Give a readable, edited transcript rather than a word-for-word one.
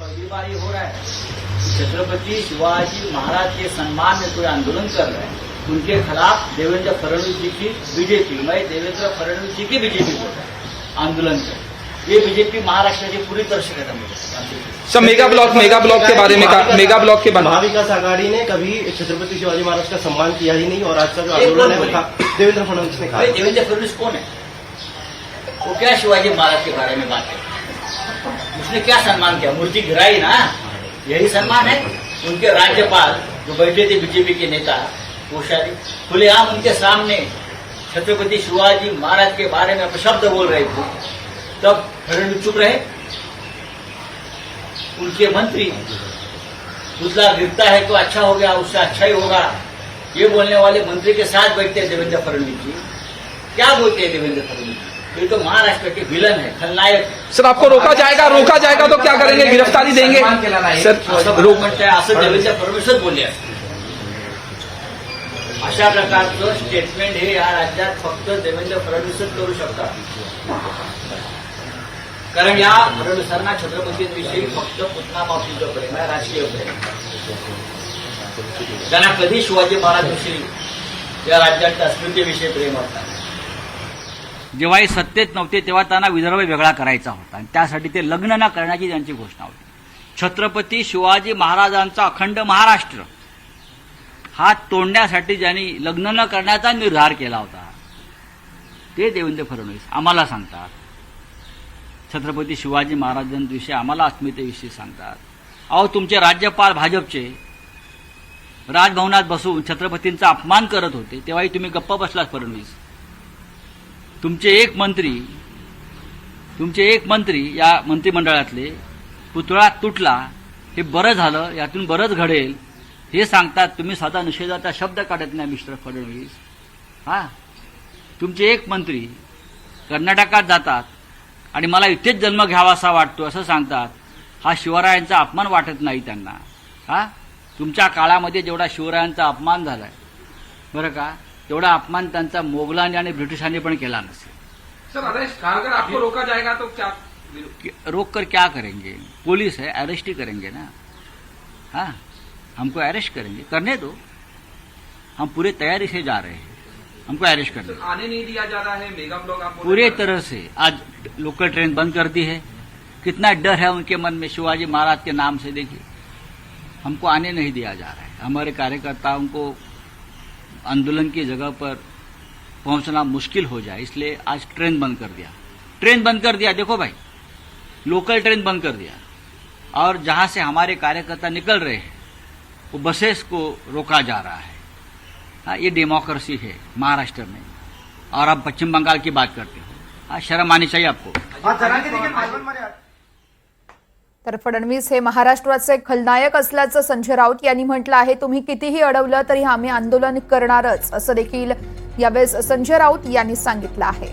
पहली बार ये हो रहा है छत्रपति शिवाजी महाराज के सम्मान में कोई आंदोलन कर रहे हैं, उनके खिलाफ देवेंद्र फडणवीस जी की बीजेपी, मैं देवेंद्र फडणवीस जी की बीजेपी बोल रहा है आंदोलन कर, ये बीजेपी महाराष्ट्र की पूरी तरह से खत्म हो गई। सर मेगा ब्लॉक के बारे में मेगा ब्लॉक के बारे में महाविकास आघाड़ी ने कभी छत्रपति शिवाजी महाराज का सम्मान किया ही नहीं, और आज का जो आंदोलन है वो देवेंद्र फडणवीस ने कहा। देवेंद्र फडणवीस कौन है? वो क्या शिवाजी महाराज के बारे में बात है? उसने क्या सम्मान किया? मूर्ति गिराई ना, यही सम्मान है। उनके राज्यपाल जो बैठे थे बीजेपी के नेता, वो शायद खुलेआम उनके सामने छत्रपति शिवाजी महाराज के बारे में अपशब्द बोल रहे थे, तब फडणवीस चुप रहे। उनके मंत्री पुतला गिरता है तो अच्छा हो गया, उससे अच्छा ही होगा, ये बोलने वाले मंत्री के साथ बैठते हैं देवेंद्र फडणवीस जी। क्या बोलते हैं देवेंद्र फडणवीस? ये तो महाराष्ट्र के विलन है, खलनायक। सर आपको रोका जाएगा तो क्या करेंगे? गिरफ्तारी देंगे? सर असं देवेंद्र फडणवीसच बोलले असते। अशा प्रकारचं स्टेटमेंट हे या राज्यात फक्त देवेंद्र फडणवीसच करू शकतात, कारण या फडणवीसांना छत्रपतींविषयी फक्त पुतना मावशीचं प्रेम आहे, राजकीय प्रेम। त्यांना कधी शिवाजी महाराजांविषयी या राज्याच्या अस्मितेविषयी प्रेम होतं। जेव्हा हे सत्तेत नव्हते तेव्हा त्यांना विदर्भ वेगळा करायचा होता, आणि त्यासाठी ते लग्न न करण्याची त्यांची घोषणा होती। छत्रपती शिवाजी महाराजांचा अखंड महाराष्ट्र हा तोडण्यासाठी ज्यांनी लग्न न करण्याचा निर्धार केला होता, ते देवेंद्र फडणवीस आम्हाला सांगतात। छत्रपती शिवाजी महाराजांविषयी आम्हाला अस्मितेविषयी सांगतात। अहो, तुमचे राज्यपाल भाजपचे राजभवनात बसून छत्रपतींचा अपमान करत होते, तेव्हाही तुम्ही गप्प बसलात फडणवीस। तुमचे एक मंत्री या मंत्रिमंडळातले पुतळा तुटला, हे बरं झालं, यातून बरंच घडेल हे सांगतात, तुम्ही साधा निषेधाचा शब्द काढत नाही मिस्टर फडणवीस। तुमचे एक मंत्री कर्नाटकात जातात आणि मला इथेच जन्म घ्यावासा वाटतो असं सांगतात। हा शिवरायांचा अपमान वाटत नाही त्यांना। तुमच्या काळामध्ये जेवढा शिवरायांचा अपमान झालाय बरं का, तेवढा अपमान त्यांचा मोगलांनी आणि ब्रिटिशांनी पण केला नसेल। सर अरेस्ट अगर आपको रोका जाएगा तो क्या रोक कर क्या करेंगे? पुलिस है, अरेस्ट ही करेंगे ना। हाँ, हमको अरेस्ट करेंगे, करने दो, हम पूरे तैयारी से जा रहे हैं, हमको अरेस्ट करने दो। आने नहीं दिया जा रहा है मेगा ब्लॉक आप पूरे तरह से आज लोकल ट्रेन बंद कर दी है। कितना डर है उनके मन में शिवाजी महाराज के नाम से, देखिए। हमको आने नहीं दिया जा रहा है। हमारे कार्यकर्ताओं को आंदोलन की जगह पर पहुंचना मुश्किल हो जाए, इसलिए आज ट्रेन बंद कर दिया। देखो भाई, लोकल ट्रेन बंद कर दिया, और जहां से हमारे कार्यकर्ता निकल रहे हैं वो बसेस को रोका जा रहा है। हाँ, ये डेमोक्रेसी है महाराष्ट्र में। और अब पश्चिम बंगाल की बात करते हो, हाँ, शर्म आनी चाहिए आपको। तर फडणवीस हे महाराष्ट्राचे खलनायक असल्याचं संजय राऊत यांनी म्हटलं आहे। तुम्ही कितीही अडवलं तरी आम्ही आंदोलन करणारच, असं देखील यावेळेस संजय राऊत यांनी सांगितलं आहे।